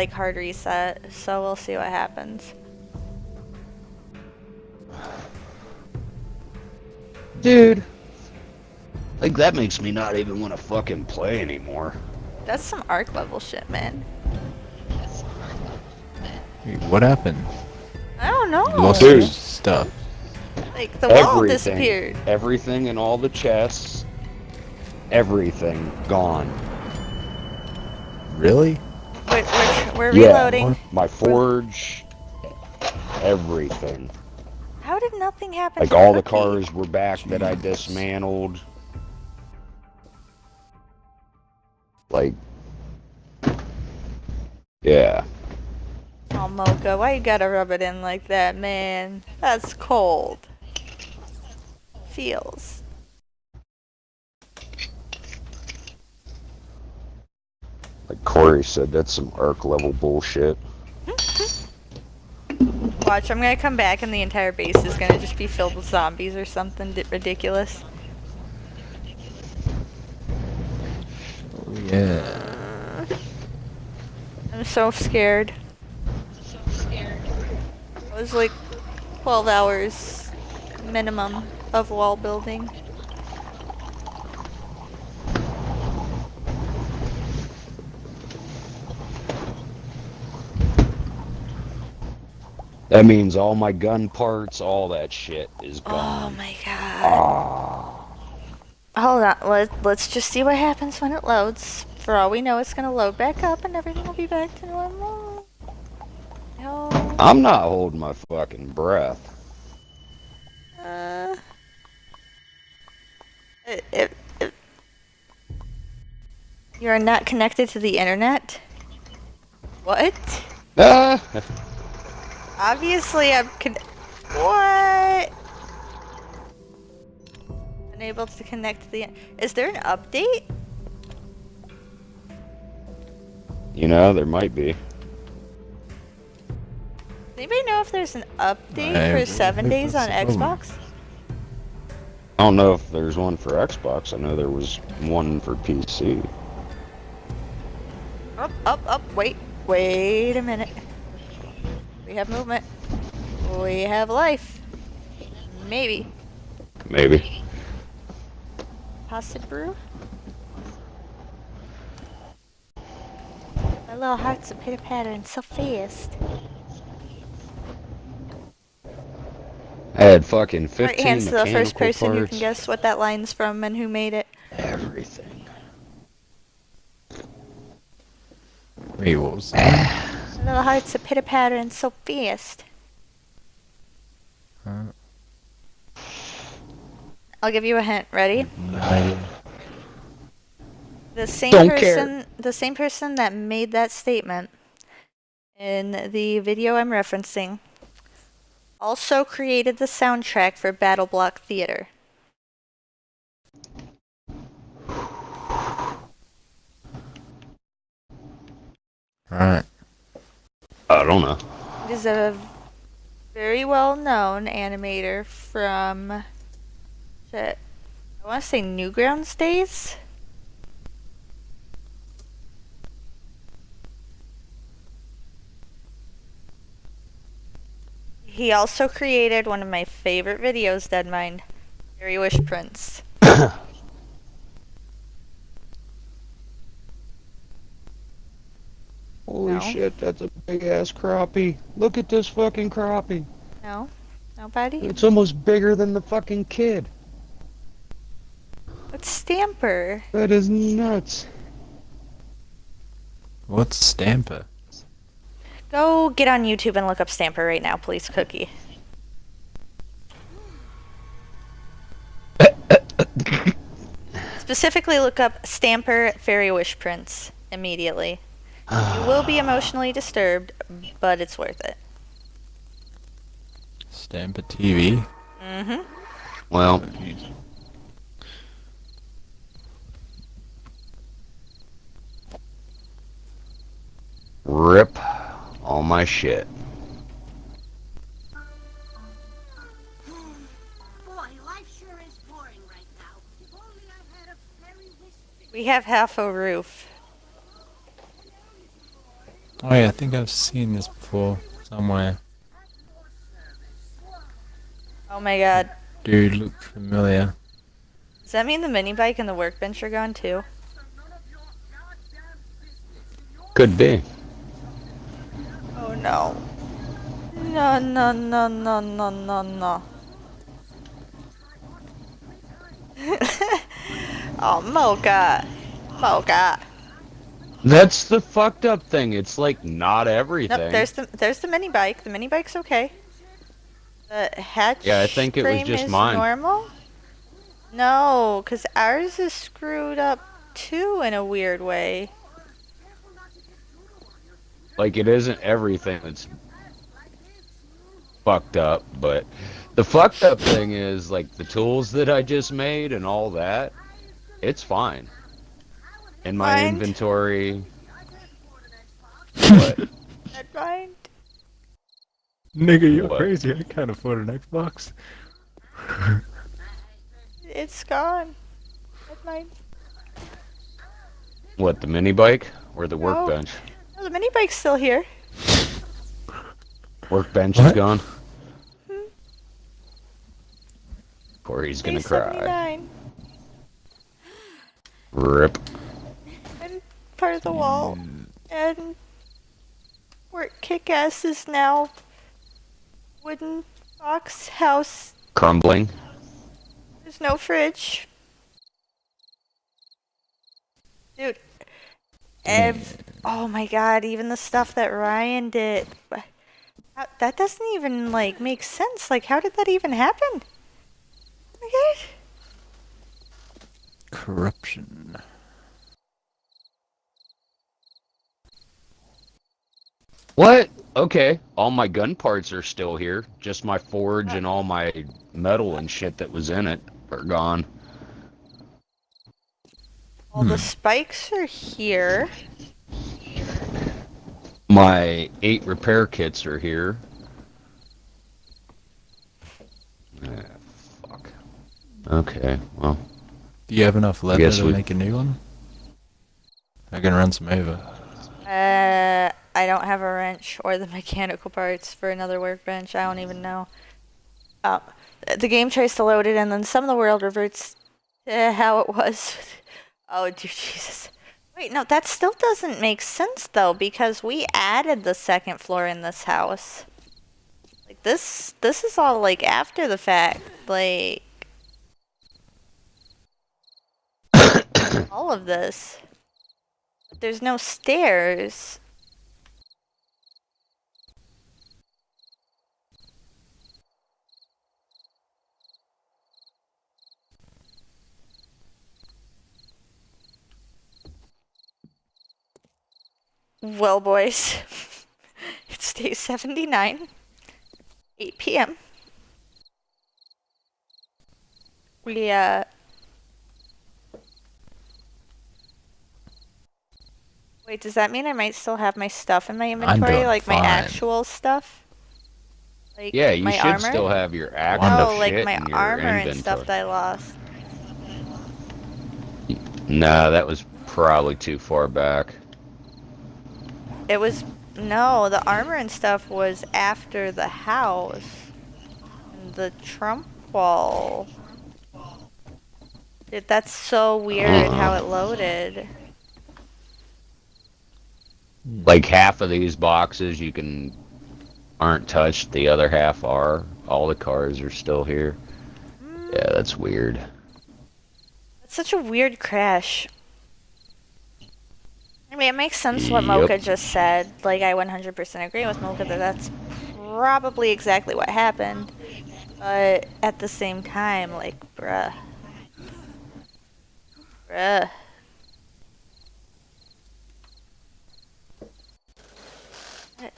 like hard reset, so we'll see what happens. Dude. Like, that makes me not even want to fucking play anymore. That's some arc level shit, man. Wait, what happened? I don't You lost know. your Dude. stuff. Like, the wall Everything. disappeared. Everything in all the chests. Everything gone. Really? We're Yeah. reloading. My forge. Everything. How did nothing happen Like, to all the Cookie? cars were back that I dismantled. Like, yeah. Oh, Mocha, why you gotta rub it in like that, man? That's cold. Feels. Like Corey said, that's some arc level bullshit. Watch, I'm gonna come back and the entire base is gonna just be filled with zombies or something ridiculous. Oh, yeah. I'm so scared. It was like 12 hours minimum of wall building. That means all my gun parts, all that shit is Oh gone. my god. Ah. Hold on, let's just see what happens when it loads. For all we know, it's gonna load back up and everything will be back to normal. No. I'm not holding my fucking breath. You are not connected to the internet? What? Ah. Obviously, what? Unable to connect to the. Is there an update? You know, there might be. Does anybody know if there's an update for 7 days on Xbox? I don't know if there's one for Xbox. I know there was one for PC. Up, wait a minute. We have movement. We have life. Maybe. Maybe. Pasta brew? My little heart's a pitter-pattering so fast. I had fucking 15 Right hands to the first mechanical person who parts. can guess what that line's from and who made it. Everything. Wait, what was that? My little heart's a pitter-pattering so fast. I'll give you a hint. Ready? The same person that made that statement in the video I'm referencing also created the soundtrack for Battle Block Theater. Alright. I don't know. It is a very well-known animator from, I want to say Newgrounds days? He also created one of my favorite videos, Deadmind, Fairy Wish Prince. Holy No. shit, that's a big ass crappie. Look at this fucking crappie. No? Nobody? It's almost bigger than the fucking kid. It's Stamper. That is nuts. What's Stamper? Go get on YouTube and look up Stamper right now, please, Cookie. Specifically look up Stamper Fairy Wish Prince immediately. You will be emotionally disturbed, but it's worth it. Stamper TV? Mm-hmm. Well, rip all my shit. We have half a roof. Oh yeah, I think I've seen this before somewhere. Oh my god. Dude, look familiar. Does that mean the mini bike and the workbench are gone too? Could be. Oh no. No, no, no, no, no, no, no. Oh, Mocha. Mocha. That's the fucked up thing. It's like not everything. Nope, there's the mini bike. The mini bike's okay. The hatch Yeah, I think it was frame just is mine. normal? No, because ours is screwed up too in a weird way. Like it isn't everything that's fucked up, but the fucked up thing is like the tools that I just made and all that. It's fine. In my Mind? inventory. What? That mind? Nigga, you're What? crazy. I can't afford an Xbox. It's gone. That mind? What, the mini bike or the No. workbench? No, the mini bike's still here. Workbench is What? gone. Hmm. Corey's gonna Day cry. 79. Rip. And part of the wall. And where Kick-Ass is now wooden box house. Crumbling. There's no fridge. Dude. Oh my god, even the stuff that Ryan did. That doesn't even, like, make sense. Like, how did that even happen? Oh my god. Corruption. What? Okay. All my gun parts are still here. Just my forge and all my metal and shit that was in it are gone. All the spikes are here. My 8 repair kits are here. Ah, fuck. Okay, well. Do you have enough leather guess to we- make a new one? I can run some over. I don't have a wrench or the mechanical parts for another workbench. I don't even know. The game tries to load it and then some of the world reverts to how it was. Oh, dude, Jesus. Wait, no, that still doesn't make sense, though, because we added the second floor in this house. Like, this is all, like, after the fact. Like, all of this. But there's no stairs. Well, boys, it's day 79, 8 p.m. We, wait, does that mean I might still have my stuff in my inventory? doing Like my fine. actual stuff? Like Yeah, you my should armor? still have your No, actual like shit my in your armor inventory. and stuff that I lost. No, that was probably too far back. It was, no, the armor and stuff was after the house. And the Trump wall. Dude, that's so weird how it loaded. Like half of these boxes aren't touched, the other half are. All the cars are still here. Yeah, that's weird. It's such a weird crash. I mean, it makes sense what Yep. Mocha just said. Like, I 100% agree with Mocha that that's probably exactly what happened. But at the same time, like, bruh. Bruh.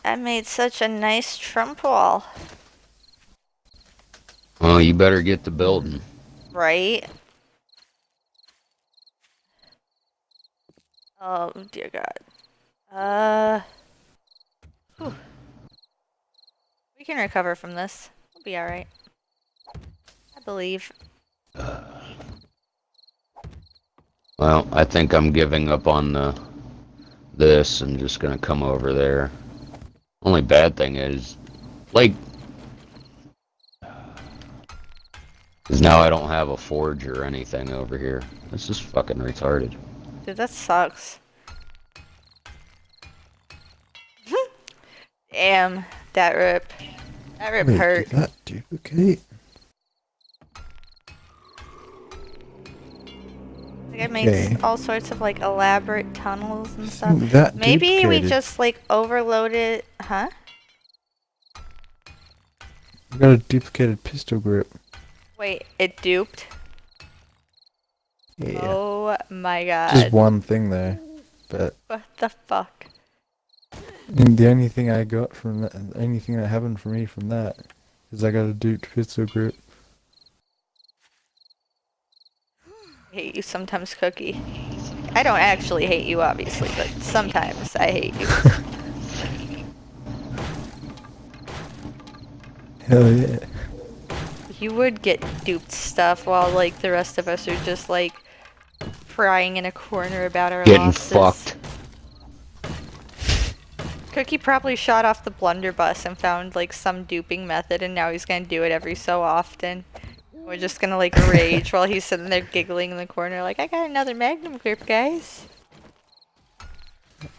I made such a nice Trump wall, Well, you better get to building. right? Oh, dear God. Whew. We can recover from this. We'll be alright. I believe. Well, I think I'm giving up on the this and just gonna come over there. Only bad thing is, like, is now I don't have a forge or anything over here. This is fucking retarded. Dude, that sucks. Damn, that rip. That rip Wait, hurt. did that duplicate? Like it makes Okay. all sorts of like elaborate tunnels and stuff. That Maybe we duplicated. just like overloaded, huh? I got a duplicated pistol grip. Wait, it duped? Yeah. Oh my god. Just one thing there, but What the fuck? and the only thing I got from that, the only thing that happened for me from that, is I got a duped pistol grip. I hate you sometimes, Cookie. I don't actually hate you, obviously, but sometimes I hate you. Hell yeah. You would get duped stuff while like the rest of us are just like crying in a corner about our Getting losses. fucked. Cookie probably shot off the blunderbuss and found like some duping method, and now he's gonna do it every so often. We're just gonna like rage while he's sitting there giggling in the corner like, I got another magnum grip, guys.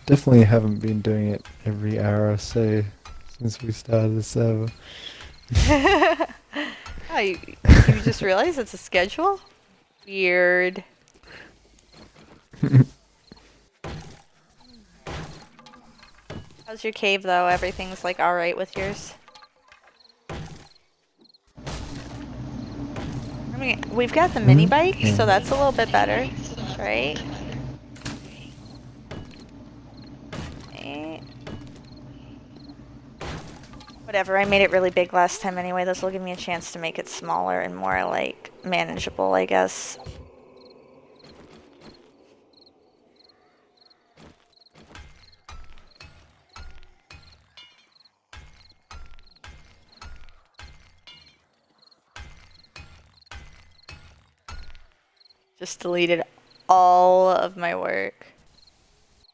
Definitely haven't been doing it every hour or so since we started the server. Oh, you just realized it's a schedule? Weird. How's your cave though? Everything's like alright with yours? I mean, we've got the mini bike, so that's a little bit better, right? Eh. Whatever, I made it really big last time anyway. This will give me a chance to make it smaller and more, like, manageable, I guess. Just deleted all of my work.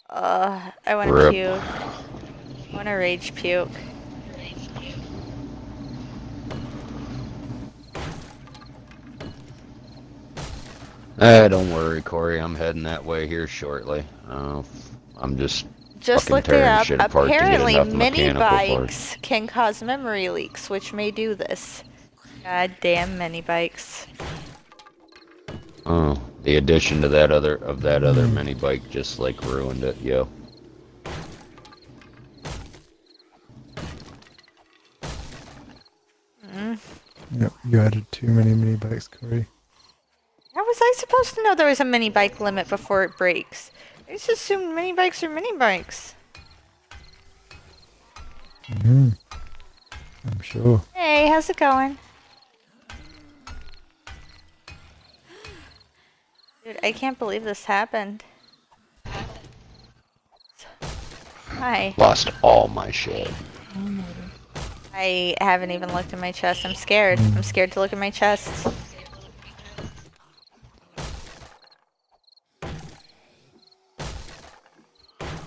I wanna Rip. puke. I wanna rage puke. Don't worry, Corey. I'm heading that way here shortly. I'm just Just fucking looked it tearing up. shit apart to get Apparently, enough mini mechanical parts. bikes can cause memory leaks, which may do this. Goddamn mini bikes. Oh, the addition to that other mini bike just like ruined it, yo. Yep, you added too many mini bikes, Corey. How was I supposed to know there was a mini bike limit before it breaks? I just assumed mini bikes are mini bikes. I'm sure. Hey, how's it going? Dude, I can't believe this happened. Hi. Lost all my shit. I haven't even looked at my chest. I'm scared. I'm scared to look at my chest.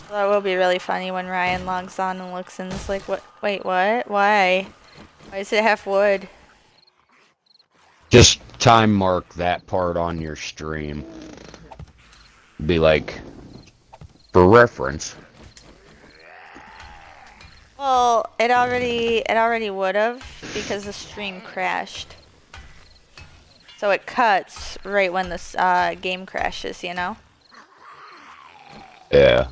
That will be really funny when Ryan logs on and looks and is like, what? Wait, what? Why? Why is it half wood? Just time mark that part on your stream. Be like, for reference. Well, it already would have because the stream crashed. So it cuts right when this game crashes, you know? Yeah.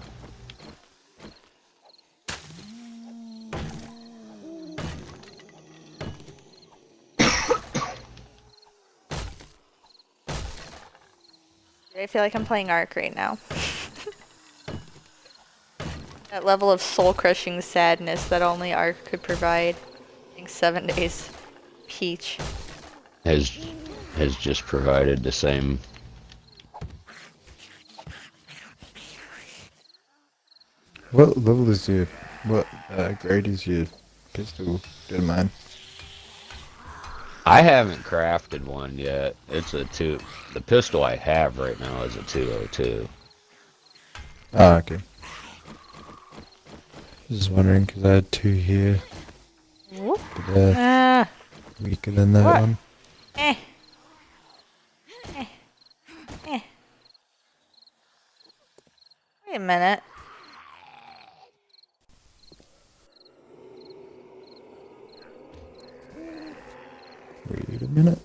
I feel like I'm playing Ark right now. That level of soul-crushing sadness that only Ark could provide. I think 7 days. Peach. Has just provided the same. What level is your, what grade is your pistol? Good man. I haven't crafted one yet. It's a 2. The pistol I have right now is a 202. Ah, okay. Just wondering because I had 2 here, Whoop. but they're weaker than that What? one. Eh. Eh. Eh. Wait a minute. Wait a minute.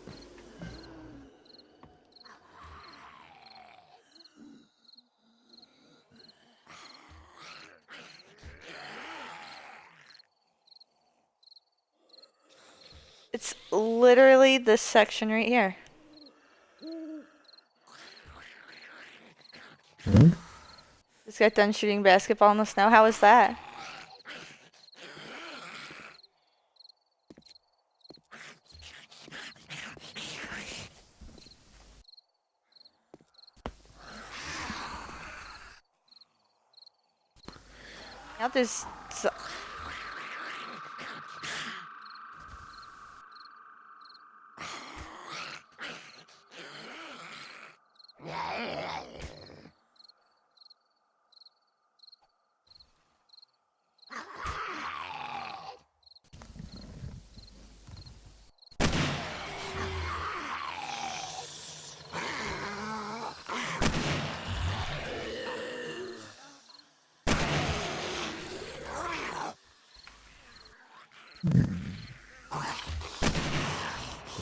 It's literally this section right here. Hmm? Just got done shooting basketball in the snow. How was that? Now there's...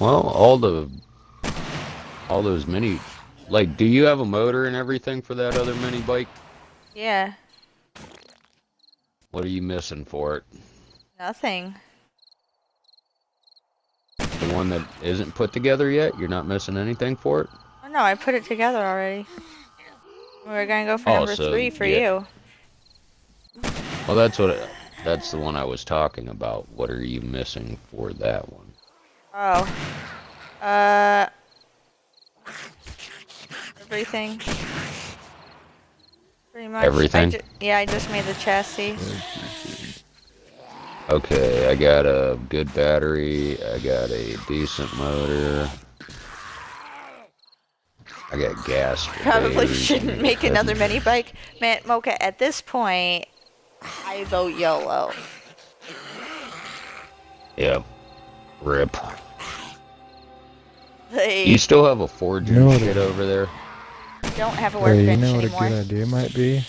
Well, all those mini, like, do you have a motor and everything for that other mini bike? Yeah. What are you missing for it? Nothing. The one that isn't put together yet? You're not missing anything for it? Oh no, I put it together already. We're gonna go for Oh, number so, 3 for yeah. you. Well, that's the one I was talking about. What are you missing for that one? Oh. Everything. Pretty much. Everything? Yeah, I just made the chassis. Okay, I got a good battery. I got a decent motor. I got gas. For Probably days. shouldn't make another mini bike. Man, Mocha, at this point, I vote YOLO. Yep. Rip. They You still have a forge You know and what shit over there? don't have a Hey, workbench you know what anymore. a good idea might be?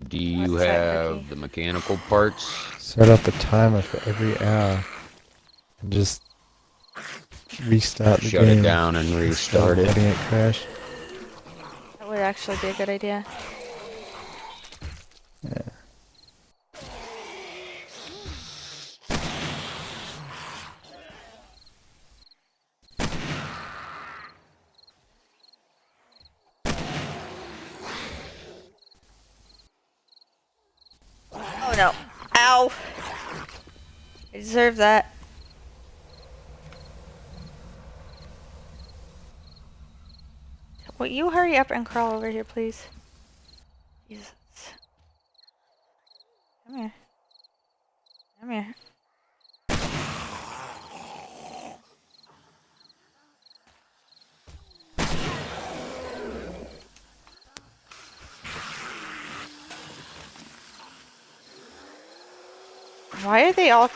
Do you What's that, have Ricky? the mechanical parts? Set up a timer for every hour. And just restart the Shut game. it down and restart it. Letting it crash. That would actually be a good idea. Yeah. Oh no. Ow! I deserve that. Will you hurry up and crawl over here, please? Jesus. Come here. Come here. Why are they all...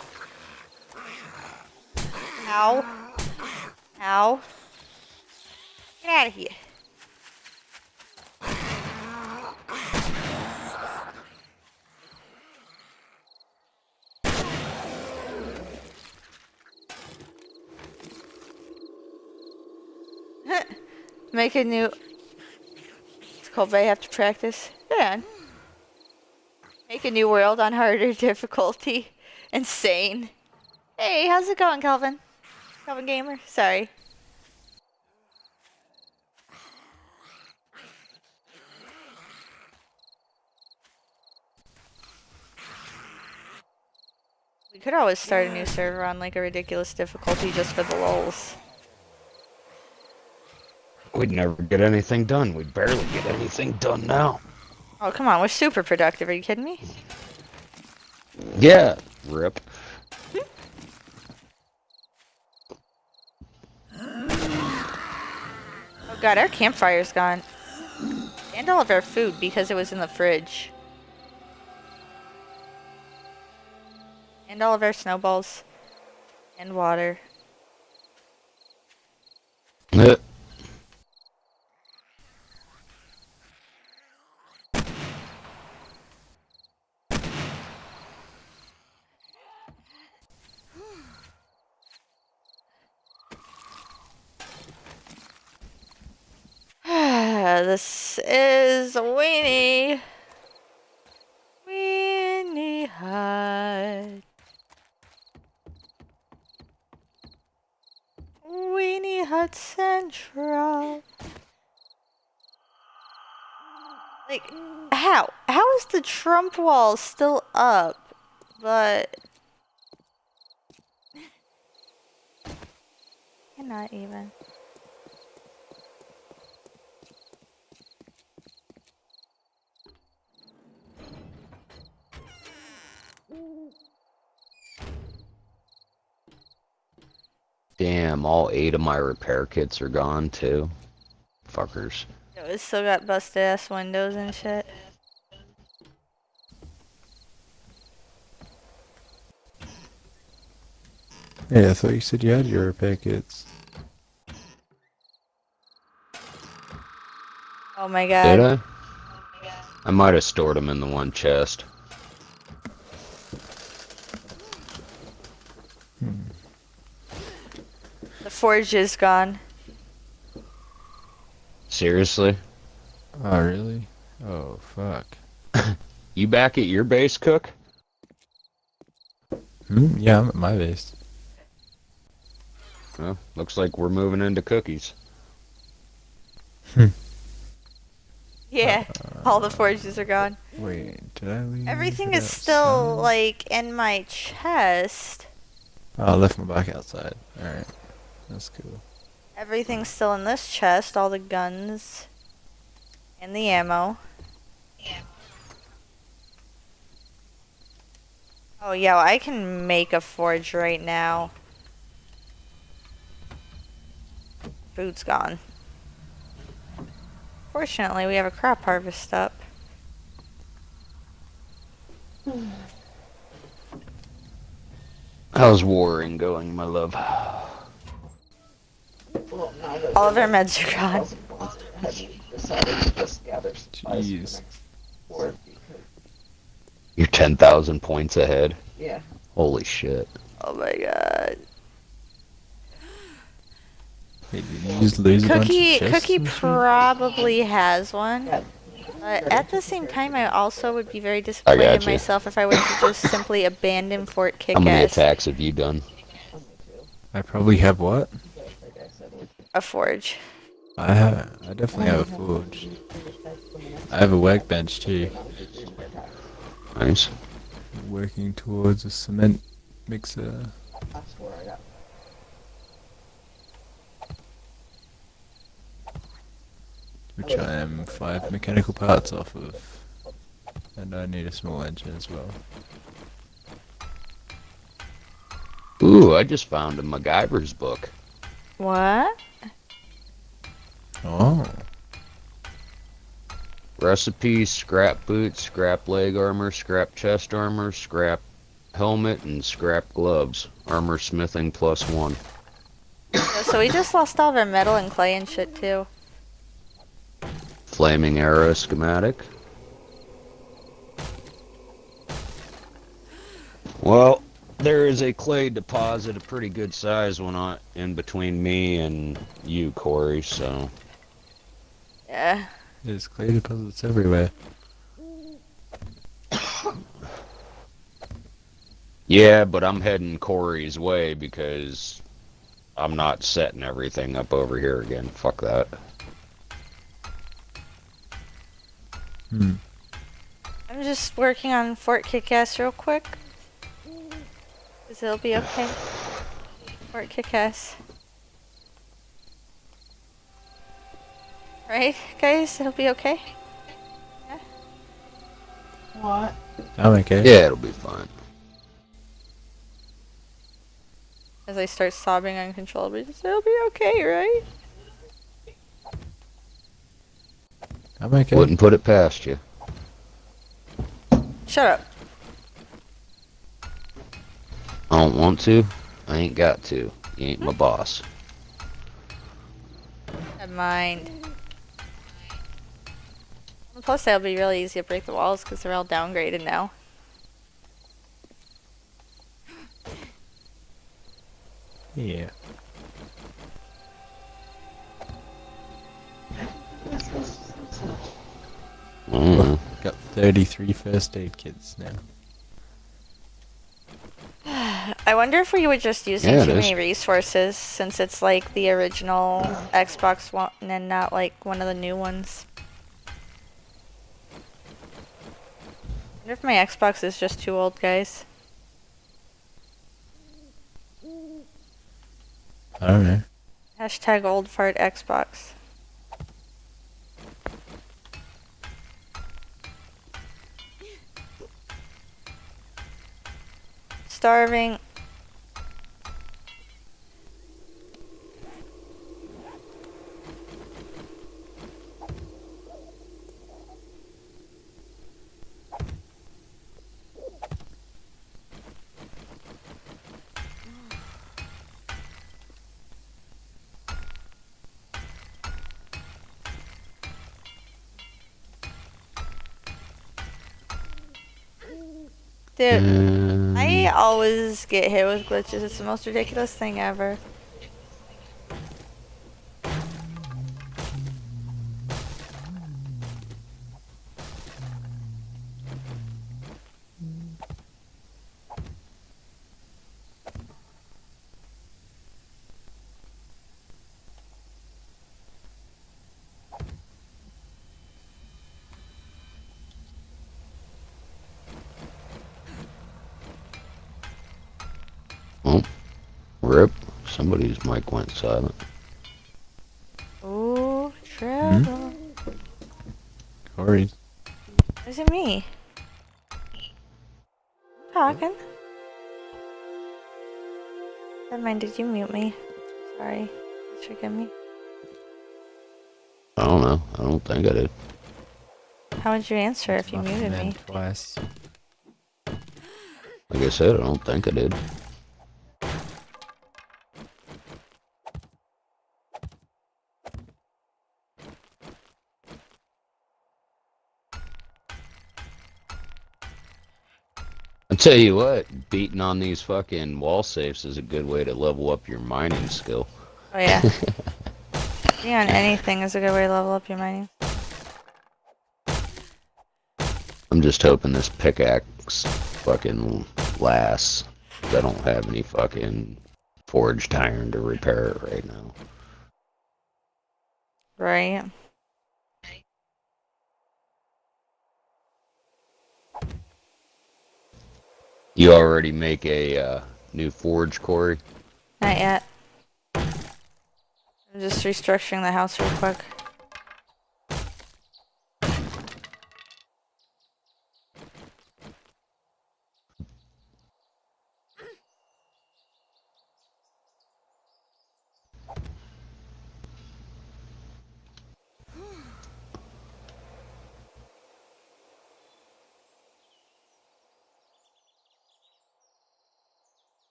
Ow. Ow. Get out of here. Make a new... It's called I have to practice. Yeah. Make a new world on harder difficulty. Insane. Hey, how's it going, Calvin? Calvin Gamer? Sorry. We could always start a new server on like a ridiculous difficulty just for the lulz. We'd never get anything done. We'd barely get anything done now. Oh, come on. We're super productive. Are you kidding me? Yeah. Rip. Oh god, our campfire's gone. And all of our food because it was in the fridge. And all of our snowballs. And water. This is Weenie. Weenie Hut. Weenie Hut Central. Like, how? How is the Trump wall still up? But... Cannot even. Damn, all 8 of my repair kits are gone too. Fuckers. Yo, it's still got busted ass windows and shit. Yeah, I thought you said you had your repair kits. Oh my god. Did I? I might have stored them in the one chest. The forge is gone. Seriously? Oh, really? Oh, fuck. You back at your base, Cook? Yeah, I'm at my base. Well, looks like we're moving into cookies. Yeah, all the forges are gone. Wait, did I leave Everything it is still, outside? like, in my chest. Oh, I left my back outside. Alright. That's cool. Everything's still in this chest, all the guns. And the ammo. Oh, yeah, well, I can make a forge right now. Food's gone. Fortunately, we have a crop harvest up. How's warring going, my love? All of our meds are gone. Jeez. You're 10,000 points ahead. Yeah. Holy shit. Oh my god. Wait, did you just lose a bunch Cookie, of chests Cookie and shit? probably has one. Yeah. But at the same time, I also would be very disappointed in gotcha. myself if I were to just simply abandon Fort How many Kick-Ass. attacks have you done? I probably have what? A forge. I definitely have a forge. I have a workbench too. Nice. Working towards a cement mixer. That's where I got. Which I am 5 mechanical parts off of. And I need a small engine as well. Ooh, I just found a MacGyver's book. What? Oh. Recipes, scrap boots, scrap leg armor, scrap chest armor, scrap helmet, and scrap gloves. Armor smithing +1. So we just lost all of our metal and clay and shit too. Flaming arrow schematic. Well, there is a clay deposit, a pretty good size one in between me and you, Corey, so... Yeah. There's clay deposits everywhere. Yeah, but I'm heading Corey's way because I'm not setting everything up over here again. Fuck that. Hmm. I'm just working on Fort Kick-Ass real quick. Cause it'll be okay. Fort Kick-Ass. Right, guys? It'll be okay? What? I'm okay. Yeah, it'll be fine. As I start sobbing uncontrollably, just, it'll be okay, right? I'm okay. Wouldn't put it past you. Shut up. I don't want to. I ain't got to. You ain't my boss. Never mind. Plus, that'll be really easy to break the walls because they're all downgraded now. Yeah. Got 33 first aid kits now. I wonder if we were just using Yeah, it too is. many resources since it's like the original Xbox One and not like one of the new ones. I wonder if my Xbox is just too old, guys. I don't know. Hashtag old fart Xbox. Starving. Dude, I always get hit with glitches. It's the most ridiculous thing ever. Oh, rip. Somebody's mic went silent. Ooh, trouble. Corey. Is it me? Talking. Never mind, did you mute me? Sorry. Please forgive me. I don't know. I don't think I did. How would you answer if you Muffin muted Man me? twice. Like I said, I don't think I did. I tell you what, beating on these fucking wall safes is a good way to level up your mining skill. Oh yeah. Being on anything is a good way to level up your mining. I'm just hoping this pickaxe fucking lasts. I don't have any fucking forged iron to repair it right now. Right. You already make a new forge, Corey? Not yet. I'm just restructuring the house real quick.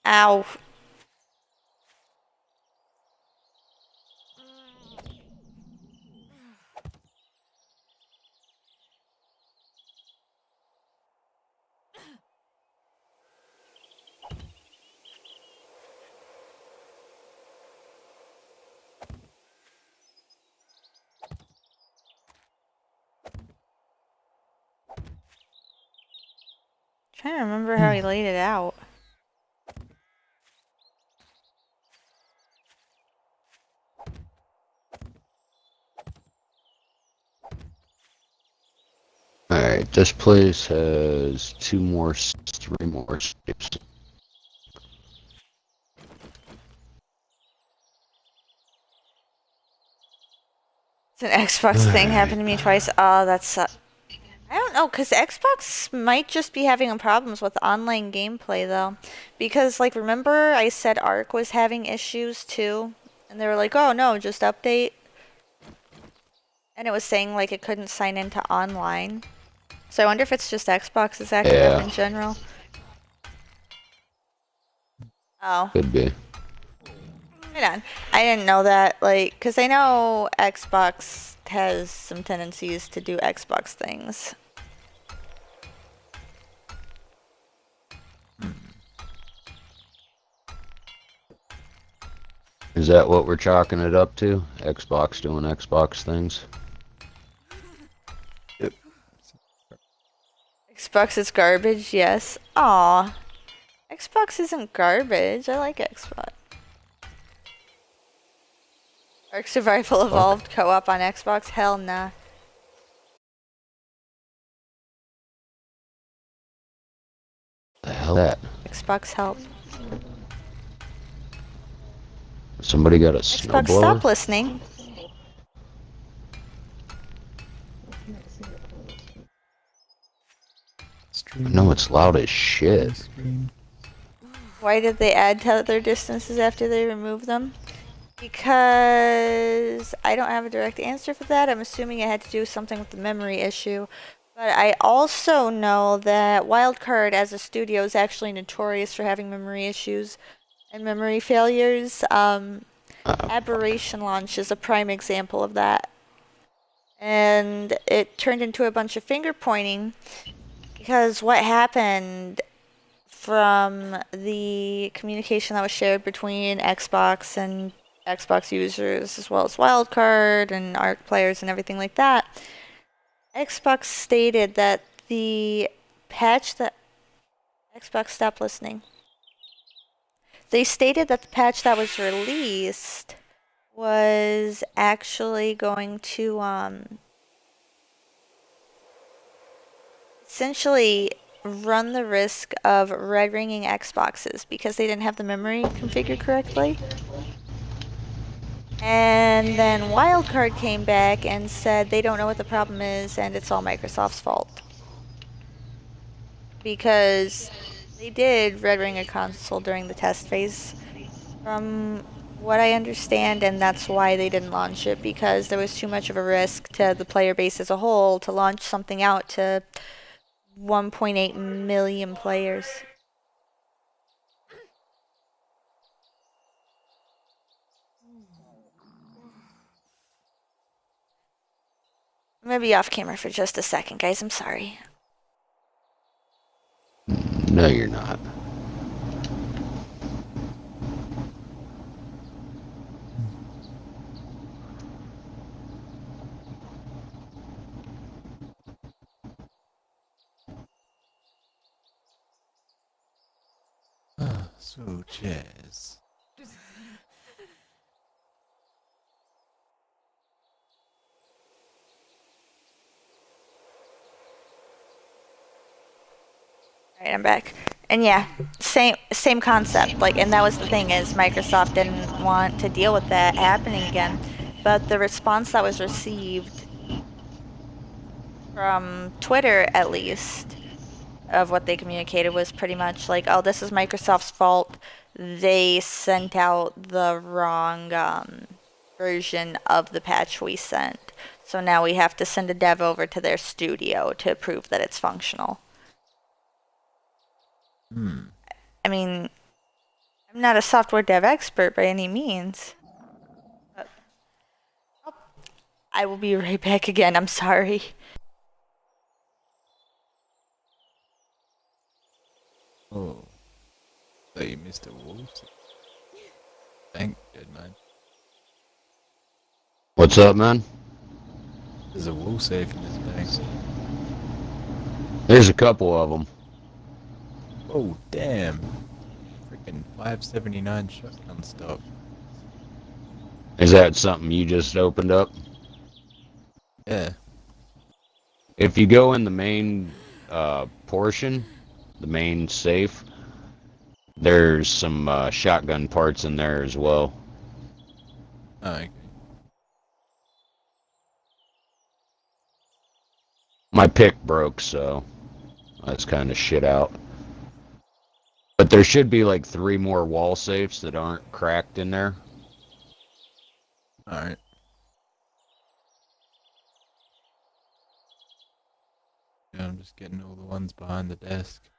Ow. Trying to remember how he laid it out. Alright, this place has three more steps. It's an Xbox thing happened to me twice. Oh, that's I don't know, because Xbox might just be having problems with online gameplay, though. Because, like, remember I said Ark was having issues, too? And they were like, oh, no, just update. And it was saying, like, it couldn't sign into online. So I wonder if it's just Xbox is acting up in general. Oh. Could be. Right on. I didn't know that, like, because I know Xbox has some tendencies to do Xbox things. Is that what we're chalking it up to? Xbox doing Xbox things? Xbox is garbage, yes. Aw. Xbox isn't garbage. I like Xbox. Ark Survival Evolved co-op on Xbox? Hell nah. The hell that? Xbox help. Somebody got a Xbox, snowblower? stop listening. Stream. No, it's loud as shit. Stream. Why did they add tether distances after they removed them? Because I don't have a direct answer for that. I'm assuming it had to do with something with the memory issue. But I also know that Wildcard as a studio is actually notorious for having memory issues and memory failures. Aberration Launch is a prime example of that. And it turned into a bunch of finger pointing because what happened from the communication that was shared between Xbox and Xbox users as well as Wildcard and Arc players and everything like that, Xbox stated that the patch that Xbox stopped listening. They stated that the patch that was released was actually going to essentially run the risk of red ringing Xboxes because they didn't have the memory configured correctly. And then Wildcard came back and said they don't know what the problem is and it's all Microsoft's fault. Because they did red ring a console during the test phase, from what I understand, and that's why they didn't launch it, because there was too much of a risk to the player base as a whole to launch something out to 1.8 million players. I'm gonna be off camera for just a second, guys. I'm sorry. No, you're not. So, cheers. Alright, I'm back. And yeah, same concept. Like, and that was the thing, is Microsoft didn't want to deal with that happening again. But the response that was received from Twitter, at least, of what they communicated was pretty much like, oh, this is Microsoft's fault. They sent out the wrong version of the patch we sent. So now we have to send a dev over to their studio to prove that it's functional. I mean, I'm not a software dev expert by any means. But I will be right back again. I'm sorry. Oh. So you missed a wolf? Thank good man. What's up, man? There's a wool safe in this bag. There's a couple of them. Oh, damn. Freaking 579 shotgun stock. Is that something you just opened up? Yeah. If you go in the main portion, the main safe, there's some shotgun parts in there as well. Oh, okay. My pick broke, so that's kind of shit out. But there should be like 3 more wall safes that aren't cracked in there. Alright. Yeah. I'm just getting all the ones behind the desk.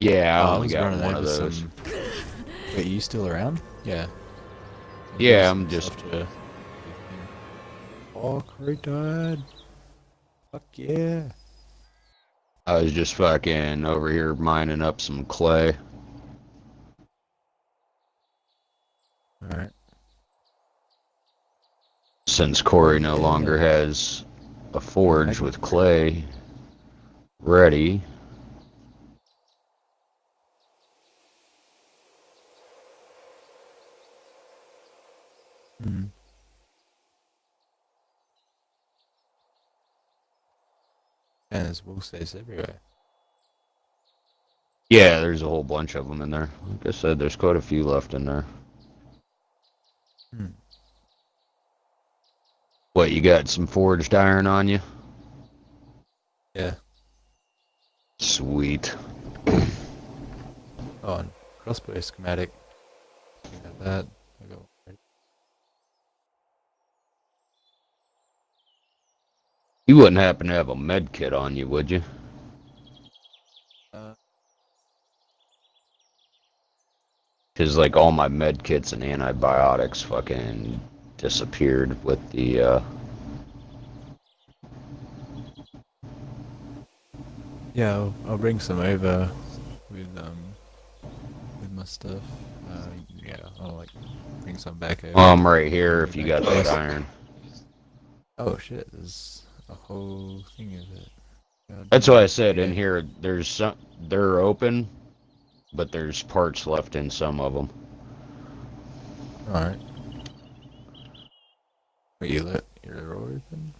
Yeah, I Oh, I only was got running one of over those. some. Wait, you still around? Yeah. Yeah, I'm just. Oh, Corey died. Fuck yeah. I was just fucking over here mining up some clay. Alright. Since Corey Oh, no yeah. longer has a forge can with work. clay ready. Hmm. And there's wool stays everywhere. Yeah, there's a whole bunch of them in there. Like I said, there's quite a few left in there. Hmm. What, you got some forged iron on you? Yeah. Sweet. Oh, and crossbow schematic. You got that. I got You wouldn't happen to have a med kit on you, would you? uh, Because, like, all my med kits and antibiotics fucking disappeared with the, yeah, I'll bring some over with my stuff. Yeah, I'll like bring some back over. I'm right here if you got that Yes. iron. Oh shit, there's a whole thing of it. God That's damn. why I said in Okay. here, there's some, they're open, but there's parts left in some of them. Alright. Wait, you let your door open?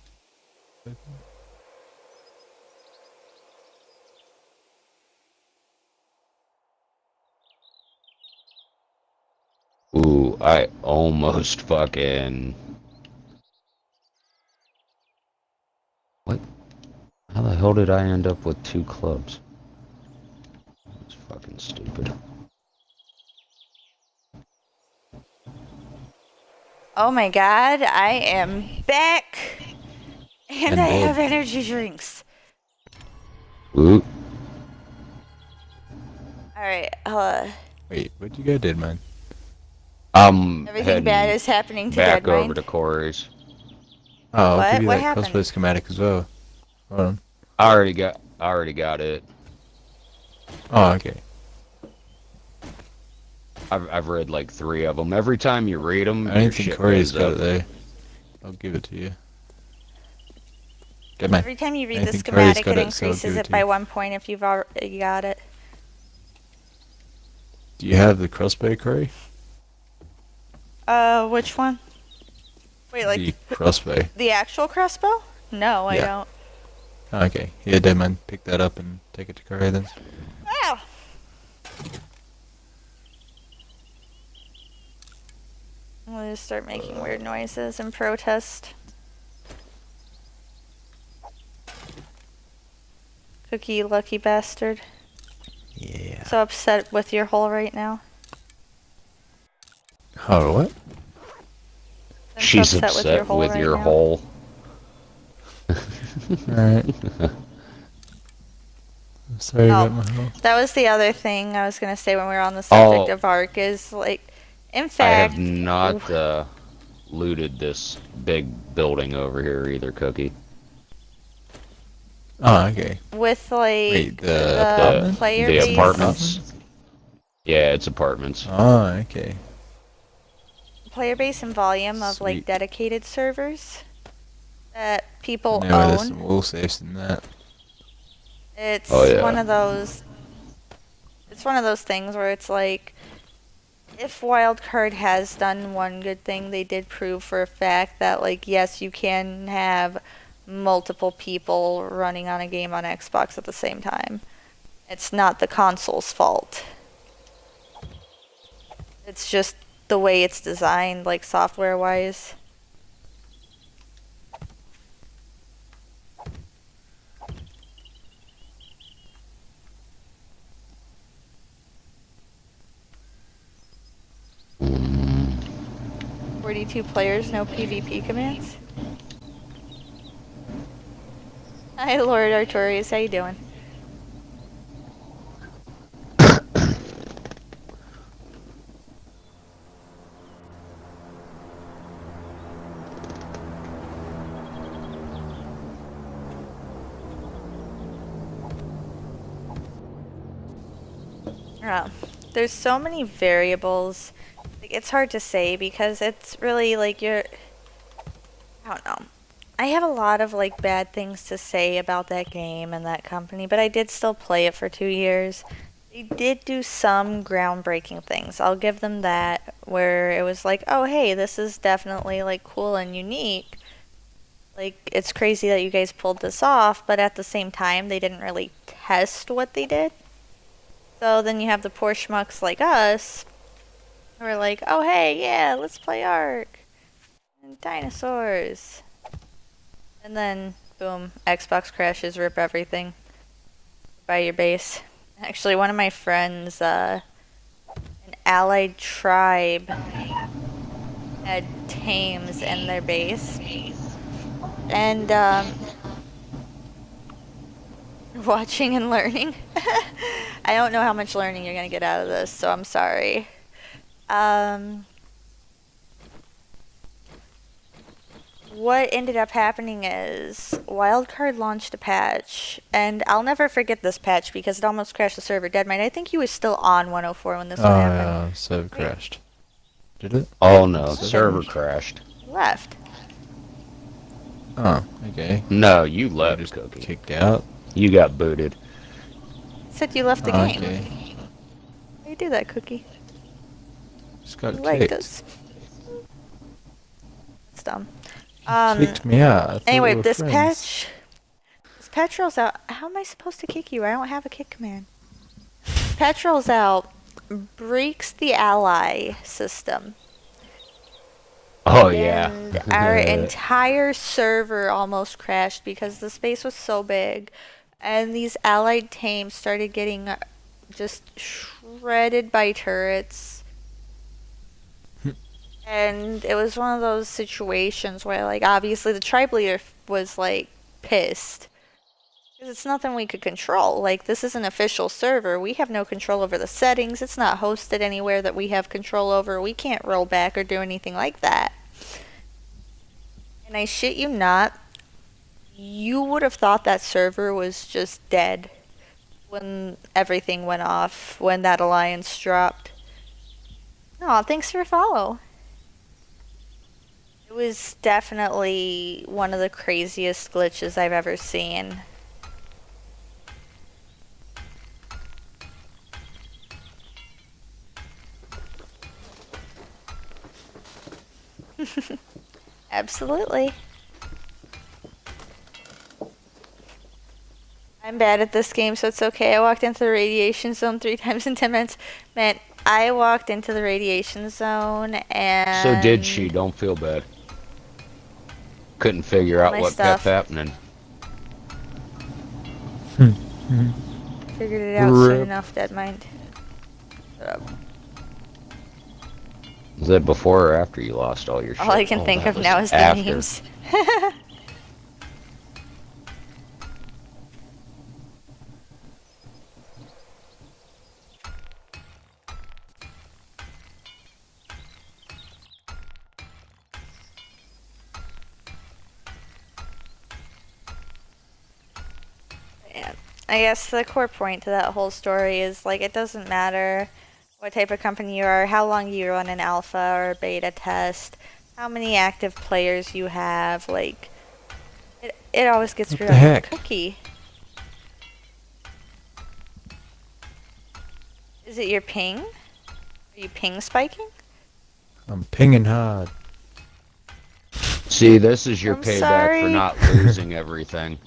Ooh, I almost fucking... What? How the hell did I end up with 2 clubs? That's fucking stupid. Oh my god, I am back! And I have energy drinks. Ooh. Alright, Wait, where'd you go, dead man? I'm everything bad heading is happening to back over Deadmind. to Corey's. Oh, I'll What? give you What that happened? crossbow schematic as well. Hold on. I already got it. Oh, okay. I've read like 3 of them. Every time you read them, I your don't think shit Corey's goes got up. it though. I'll give it to you. Dead man. Every time you read I the think Corey's schematic, got it it, so I'll increases give it it to by you. 1 point if you've already got it. Do you have the crossbow, Corey? Which one? Wait, like The crossbow. the actual crossbow? No, I Yeah. don't. Oh, okay. Yeah, dead man. Pick that up and take it to Corey then. Wow. I'm gonna just start making weird noises and protest. Cookie, you lucky bastard. Yeah. So upset with your hole right now. Oh, what? I'm so She's upset with right your now. hole. Alright. Sorry Oh. about my hole. That was the other thing I was gonna say when we were on the subject Oh. of ARK is like, in I fact, have not looted this big building over here either, Cookie. Oh, okay. with like Wait, the the apartment? player The base, apartments? Yeah, it's apartments. Oh, okay. player base and volume of like Sweet. dedicated servers that people I know there's own. some wall safes in that. It's Oh, yeah. one of those. It's one of those things where it's like, if Wildcard has done one good thing, they did prove for a fact that like yes, you can have multiple people running on a game on Xbox at the same time. It's not the console's fault. It's just the way it's designed, like software wise. Mm. 42 players, no PvP commands. Hi, Lord Artorias. How you doing? Yeah. There's so many variables. Like, it's hard to say because it's really like I don't know. I have a lot of like bad things to say about that game and that company, but I did still play it for 2 years. They did do some groundbreaking things. I'll give them that, where it was like, oh hey, this is definitely like cool and unique. Like, it's crazy that you guys pulled this off, but at the same time, they didn't really test what they did. So then you have the poor schmucks like us, who are like, oh hey, yeah, let's play Ark. And dinosaurs. And then, boom, Xbox crashes, rip everything. By your base. Actually, one of my friends, an allied tribe, had tames in their base. And, watching and learning. I don't know how much learning you're gonna get out of this, so I'm sorry. What ended up happening is Wildcard launched a patch, and I'll never forget this patch because it almost crashed the server. Deadmine, I think you was still on 104 when this one happened. Oh, yeah, server crashed. Did it? Oh no, Server server crashed. Left. Oh, okay. No, you I left, just Cookie. kicked out. You got booted. Said you left the Oh, game. okay. How you do that, Cookie? Just got You like kicked. this? It's dumb. Kicked me out. I thought Anyway, we were this friends. patch rolls out. How am I supposed to kick you? I don't have a kick command. Patch rolls out, breaks the ally system. Oh yeah. And our entire server almost crashed because the space was so big. And these allied tames started getting just shredded by turrets. And it was one of those situations where, like, obviously the tribe leader was, like, pissed. Because it's nothing we could control. Like, this is an official server. We have no control over the settings. It's not hosted anywhere that we have control over. We can't roll back or do anything like that. And I shit you not, you would have thought that server was just dead when everything went off, when that alliance dropped. Aw, thanks for follow. It was definitely one of the craziest glitches I've ever seen. Absolutely. I'm bad at this game, so it's okay. I walked into the radiation zone 3 times in 10 minutes. Man, I walked into the radiation zone and... So did she, don't feel bad. Couldn't figure out My what stuff. kept happening. Figured it out soon Rip. enough, Deadmind. Shut up. Was that before or after you lost all your shit? All I can Oh, think that of was now is the after. names. Yeah. I guess the core point to that whole story is, like, it doesn't matter what type of company you are, how long you run an alpha or a beta test, how many active players you have, like, it always gets What rid the of heck? Cookie. Is it your ping? Are you ping spiking? I'm pinging hard. See, this is your I'm payback sorry. for not losing everything.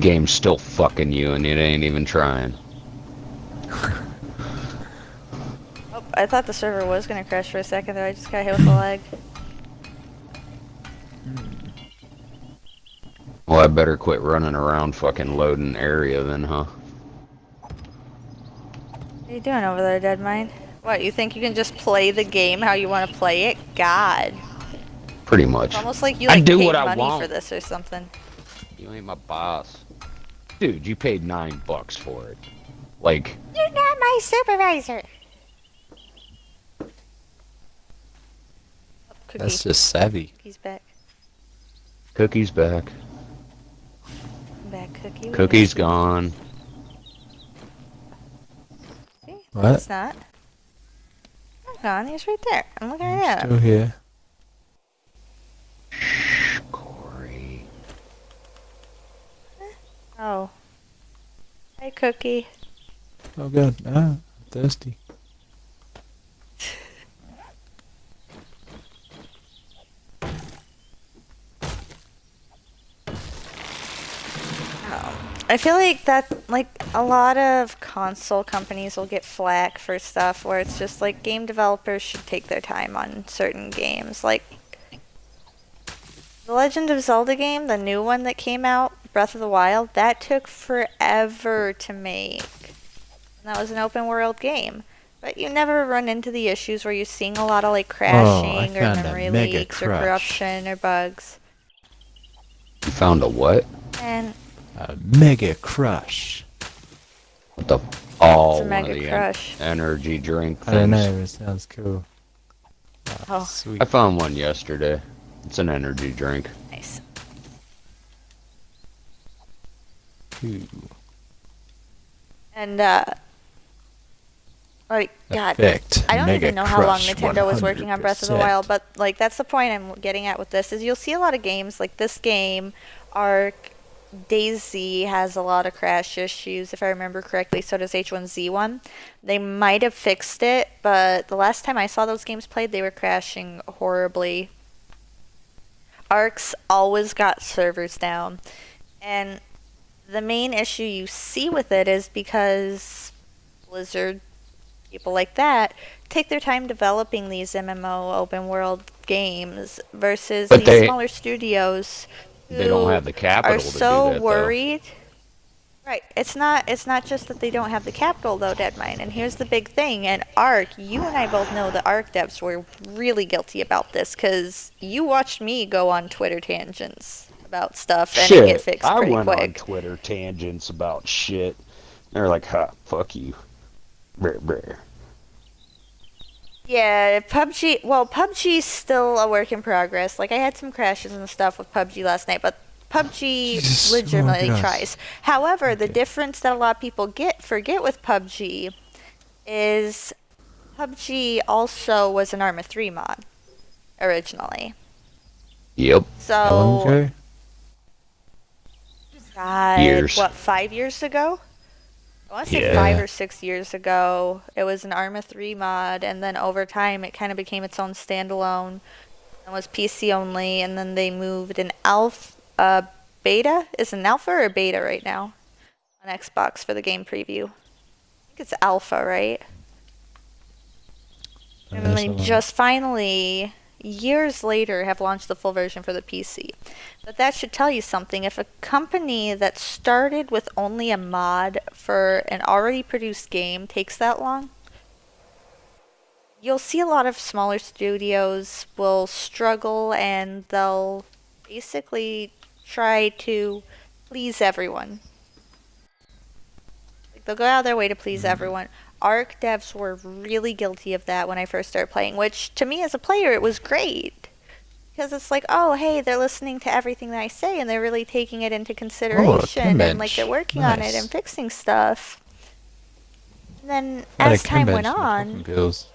Game's still fucking you and it ain't even trying. Oh, I thought the server was gonna crash for a second there. I just got hit with a lag. Well, I better quit running around fucking loading area then, huh? What are you doing over there, Deadmine? What, you think you can just play the game how you want to play it? God. Pretty much. It's almost like you I like do paid what I money for want. this or something. You ain't my boss. Dude, you paid $9 for it. Like, You're not my supervisor. Cookie. That's just savvy. Cookie's back. Cookie's back. Back, Cookie. Cookie's gone. See? What? It's not. Not gone. He's right there. I'm looking at him. Still here. Shh, Corey. Oh. Hi, Cookie. Oh god. Ah, thirsty. I feel like that, like, a lot of console companies will get flack for stuff where it's just like game developers should take their time on certain games. Like, the Legend of Zelda game, the new one that came out, Breath of the Wild, that took forever to make. And that was an open world game. But you never run into the issues where you're seeing a lot of like crashing or found a memory mega leaks or crush. corruption or bugs. You found a what? And A mega crush. What the? Oh, It's a one Mega of the Crush. energy drink things. I don't know, it sounds cool. Oh. Sweet. I found one yesterday. It's an energy drink. nice. Ooh. And like, God, Effect. I don't Mega even know how long Crush, Nintendo was working on Breath of the 100%. Wild, but like that's the point I'm getting at with this is you'll see a lot of games like this game, Ark, Daisy has a lot of crash issues if I remember correctly. So does H1Z1. They might have fixed it, but the last time I saw those games played, they were crashing horribly. Ark's always got servers down, and the main issue you see with it is because Blizzard, people like that, take their time developing these MMO open world games versus But these they- smaller studios They don't who have the capital are to do so that, worried. Right. It's not just that they don't have the capital though, Deadmine. And here's the big thing. And Ark, you and I both know the Ark devs were really guilty about this because you watched me go on Twitter tangents about stuff and it get fixed I pretty went on quick. Twitter tangents about shit. They're like, "Ha, fuck you." Brr, brr. Yeah, PUBG. Well, PUBG's still a work in progress. Like I had some crashes and stuff with PUBG last night, but PUBG Jesus, legitimately oh gosh. tries. However, the Okay. difference that a lot of people forget with PUBG is PUBG also was an Arma 3 mod originally. Yep. How long So, ago? God, Years. what, 5 years ago? I want to say Yeah. 5 or 6 years ago. It was an Arma 3 mod, and then over time it kind of became its own standalone and was PC only, and then they moved an beta? Is it an alpha or a beta right now on Xbox for the game preview? I think it's alpha, right? And then they just finally, years later, have launched the full version for the PC. But that should tell you something. If a company that started with only a mod for an already produced game takes that long, you'll see a lot of smaller studios will struggle and they'll basically try to please everyone. Like they'll go out of their way to please everyone. Arc devs were really guilty of that when I first started playing, which to me as a player it was great. Because it's like, oh hey, they're listening to everything that I say and they're really taking it into consideration and like they're working on it Nice. and fixing stuff. And then Had a as time went convention of on, fucking pills.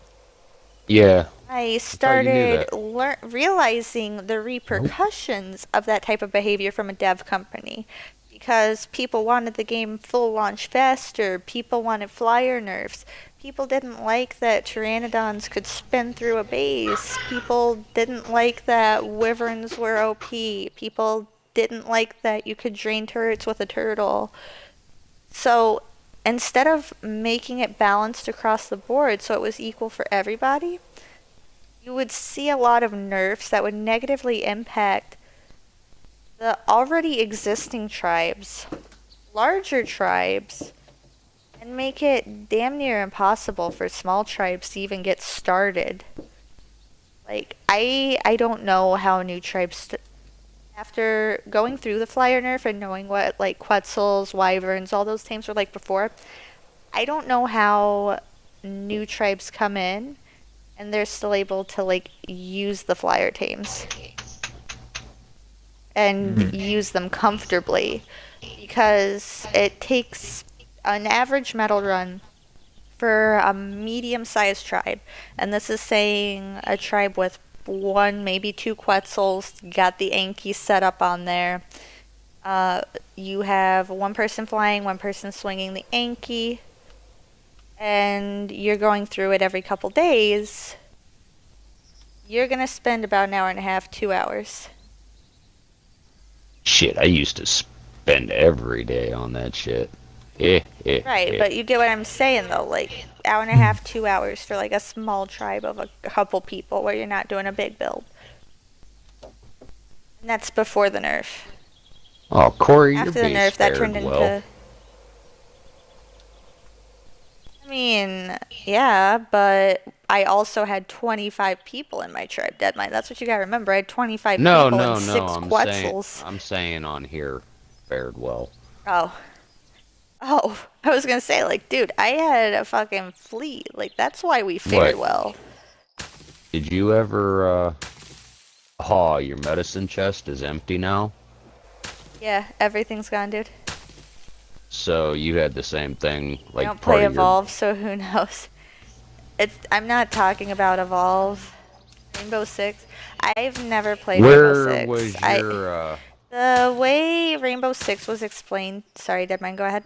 Yeah. I thought you knew started that. realizing the repercussions of that type of behavior from a dev company. Because people wanted the game full launch faster, people wanted flyer nerfs, people didn't like that Pteranodons could spin through a base, people didn't like that Wyverns were OP, people didn't like that you could drain turrets with a turtle. So instead of making it balanced across the board so it was equal for everybody, you would see a lot of nerfs that would negatively impact the already existing tribes, larger tribes, and make it damn near impossible for small tribes to even get started. Like, I don't know how new tribes, after going through the flyer nerf and knowing what, like, Quetzals, Wyverns, all those tames were like before, I don't know how new tribes come in and they're still able to, like, use the flyer tames and use them comfortably, because it takes an average metal run for a medium-sized tribe, and this is saying a tribe with one, maybe two Quetzals, got the Anki set up on there. You have one person flying, one person swinging the Anki, and you're going through it every couple days. You're gonna spend about an hour and a half, 2 hours. Shit, I used to spend every day on that shit. Right, but you get what I'm saying though, like hour and a half, 2 hours for like a small tribe of a couple people where you're not doing a big build. And that's before the nerf. Oh, Corey, After you're the being nerf, that spared turned into. well. I mean, yeah, but I also had 25 people in my tribe, Deadmine. That's what you gotta remember. I had 25 No, people no, and no. 6 I'm Quetzals. saying, I'm saying on here, fared well. Oh. Oh, I was gonna say, like, dude, I had a fucking fleet. Like, that's why we fared What? well. Did you ever, oh, your medicine chest is empty now? Yeah, everything's gone, dude. So you had the same thing, like I don't part play of your... Evolve, so who knows? I'm not talking about Evolve. Rainbow Six. I've never played Rainbow Where Six. was your, The way Rainbow Six was explained. Sorry, Deadmine, go ahead.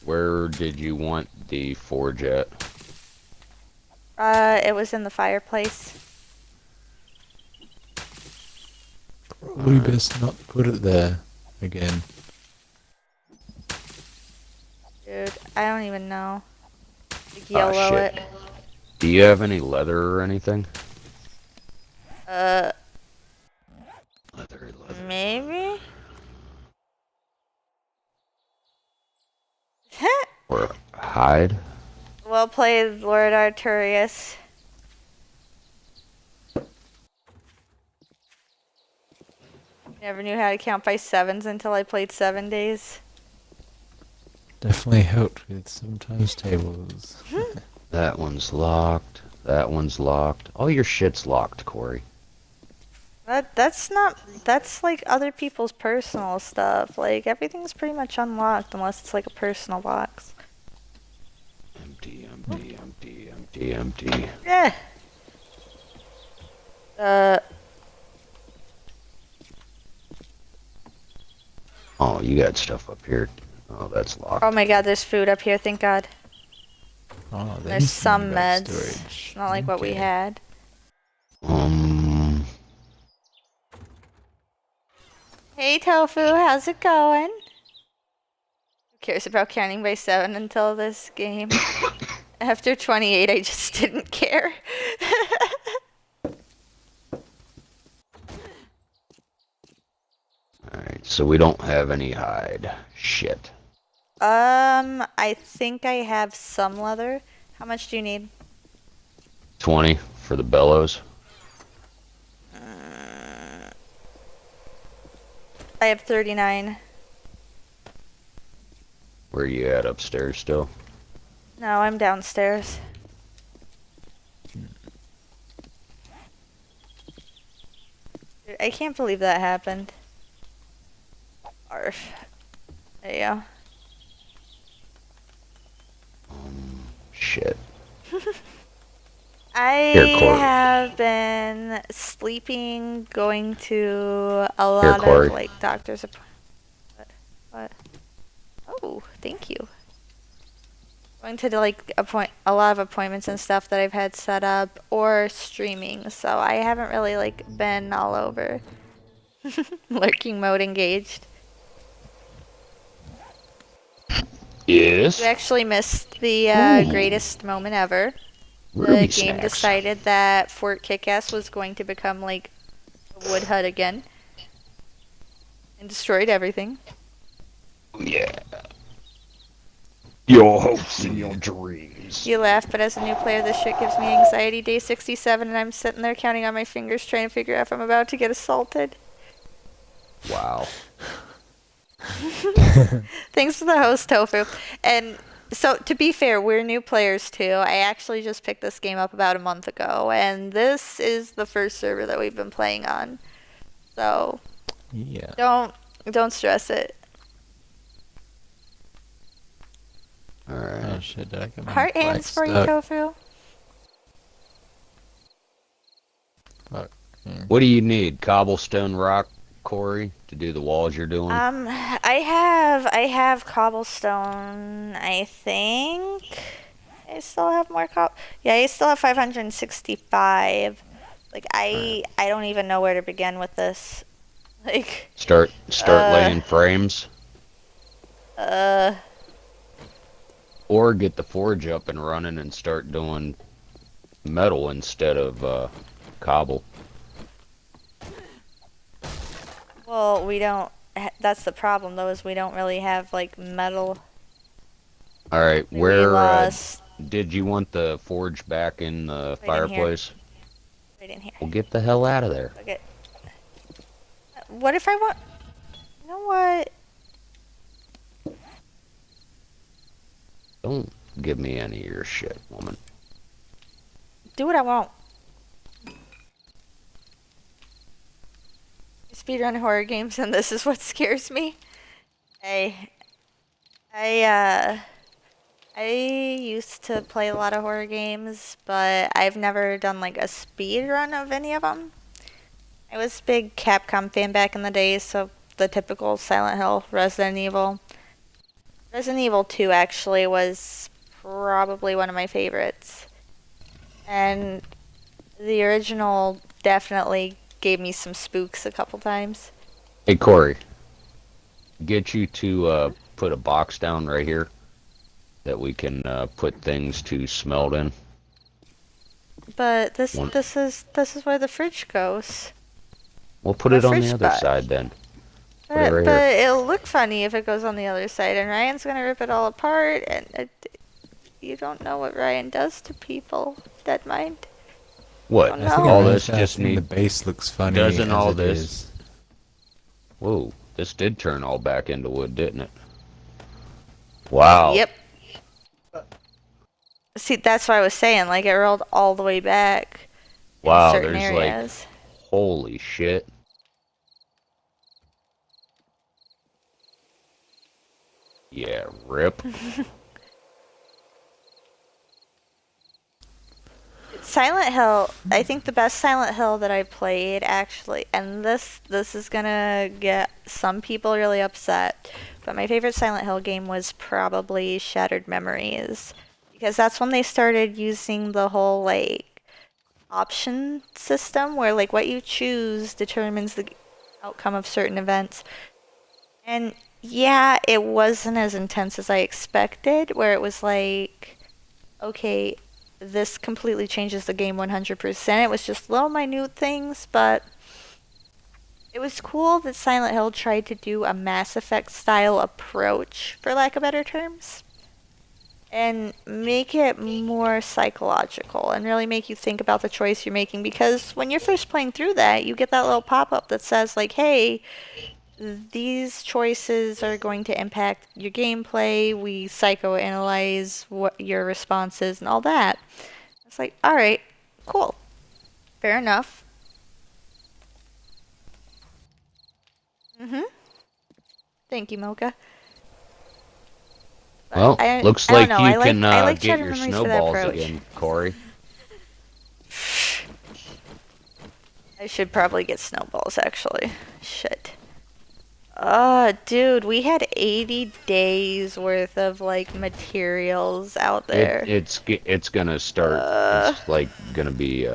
where did you want the forge at? It was in the fireplace. Probably best not put it there again. Dude, I don't even know. Like, Ah, YOLO shit. it. Do you have any leather or anything? Leather. Maybe? Or hide? Well played, Lord Arturius. Never knew how to count by sevens until I played 7 days. Definitely helped with sometimes tables. That one's locked. That one's locked. All your shit's locked, Corey. That's like other people's personal stuff. Like, everything's pretty much unlocked unless it's like a personal box. Empty, empty, empty, empty, empty. Yeah. Oh, you got stuff up here. Oh, that's locked. Oh my god, there's food up here, thank god. Oh, There's some meds. storage. Not like what we Okay. had. Hey Tofu, how's it going? Who cares about counting by 7 until this game? After 28, I just didn't care. Alright, so we don't have any hide. Shit. I think I have some leather. How much do you need? 20 for the bellows. I have 39. Where you at upstairs still? No, I'm downstairs. Dude, I can't believe that happened. Arf. There you go. Shit. I Here, Corey. have been sleeping, going to a lot Corey. of like doctor's appointments. What? Oh, thank you. Going to like a lot of appointments and stuff that I've had set up, or streaming. So I haven't really like been all over. Lurking mode engaged. Yes. You actually missed the Ooh. greatest moment ever. Ruby The game snacks. decided that Fort Kickass was going to become like a wood hut again. And destroyed everything. Yeah. Your hopes and your dreams. You laugh, but as a new player, this shit gives me anxiety. Day 67, and I'm sitting there counting on my fingers, trying to figure out if I'm about to get assaulted. Wow. Thanks for the host, Tofu. And so, to be fair, we're new players too. I actually just picked this game up about a month ago, and this is the first server that we've been playing on. So, Yeah. don't stress it. Oh Alright. shit, did I get my Heart flag hands for you, stuck? Tofu. Fuck. What do you need? Cobblestone rock, Corey, to do the walls you're doing? I have cobblestone, I think. I still have more yeah, I still have 565. Like, I don't even know where to begin with this. Like, Start laying frames. Or get the forge up and running and start doing metal instead of cobble. well, we don't, that's the problem though, is we don't really have, like, metal. Alright, We where lost did you want the forge back in the Right in here. fireplace? right in here. Well, get the hell out of there. Okay. What if I want, you know what? Don't give me any of your shit, woman. Do what I want. Speedrun horror games, and this is what scares me. I used to play a lot of horror games, but I've never done like a speed run of any of them. I was a big Capcom fan back in the day, so the typical Silent Hill, Resident Evil. Resident Evil 2 actually was probably one of my favorites. And the original definitely gave me some spooks a couple times. Hey, Corey. Get you to put a box down right here that we can put things to smelt in. But this One- this is where the fridge goes. We'll put The it on fridge the other spot. side then. Put it right But here. it'll look funny if it goes on the other side, and Ryan's gonna rip it all apart, and you don't know what Ryan does to people. Dead mind. What? Oh, I no. think All I'm this really just fast and need. the base looks funny. Doesn't as all it this- is. Whoa, this did turn all back into wood, didn't it? Wow. Yep. See, that's what I was saying. Like, it rolled all the way back. Wow, in certain there's areas. like, holy shit. Yeah, rip. Silent Hill, I think the best Silent Hill that I played actually, and this is gonna get some people really upset, but my favorite Silent Hill game was probably Shattered Memories, because that's when they started using the whole like option system where like what you choose determines the outcome of certain events. And yeah, it wasn't as intense as I expected, where it was like, okay, this completely changes the game 100%. It was just little minute things, but it was cool that Silent Hill tried to do a Mass Effect style approach, for lack of better terms, and make it more psychological and really make you think about the choice you're making, because when you're first playing through that, you get that little pop-up that says like, hey, these choices are going to impact your gameplay. We psychoanalyze what your response is and all that. It's like, all right, cool, fair enough. Thank you, Mocha. But Well, I looks don't like know, you I like- can I like get Shattered your Memories for that snowballs approach. again, Corey. I should probably get snowballs, actually. Shit. Dude, we had 80 days worth of, like, materials out there. It's gonna start. It's like gonna be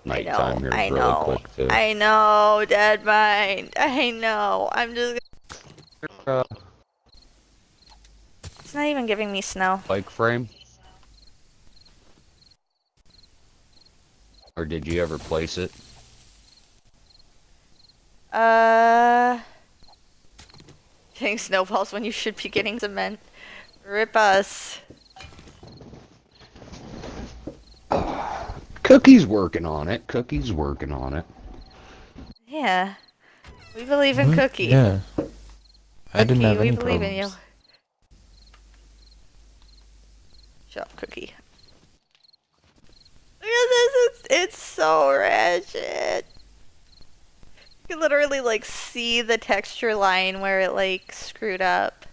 nighttime here I really know. quick too. I know, Dead Mind. I know. I'm just. It's not even giving me snow. Bike frame? Or did you ever place it? Getting snowballs when you should be getting cement. Rip us. Cookie's working on it. Cookie's working on it. Yeah. We believe in What? Cookie. Yeah. I didn't Cookie, have we any believe problems. in you. Shut up, Cookie. Look at this. It's so ratchet. You can literally like see the texture line where it like screwed up.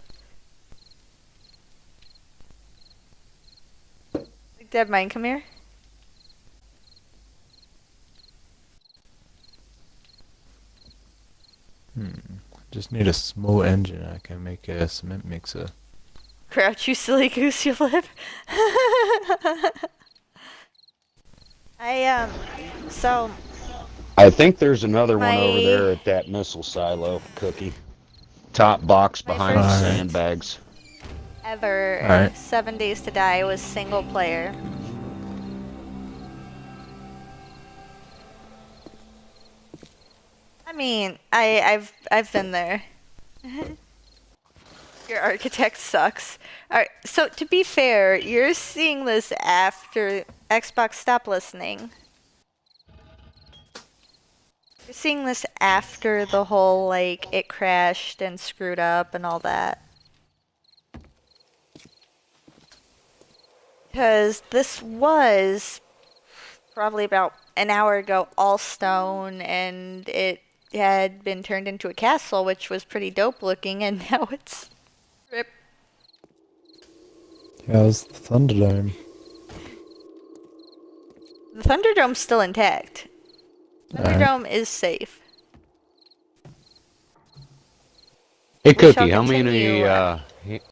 Like, Dead Mind, come here. Just need a small engine. I can make a cement mixer. Crouch, you silly goose, you live. So, I think there's another one over My- there at that missile silo, Cookie. Top box My behind the first- sandbags. ever, Alright. 7 Days to Die was single player. I mean, I've been there. Your architect sucks. Alright, so to be fair, you're seeing this after Xbox Stop Listening. You're seeing this after the whole, like, it crashed and screwed up and all that. Because this was probably about an hour ago all stone, and it had been turned into a castle, which was pretty dope looking, and now it's rip. How's the Thunderdome? The Thunderdome's still intact. Alright. Thunderdome is safe. Hey, We shall Cookie, how many continue.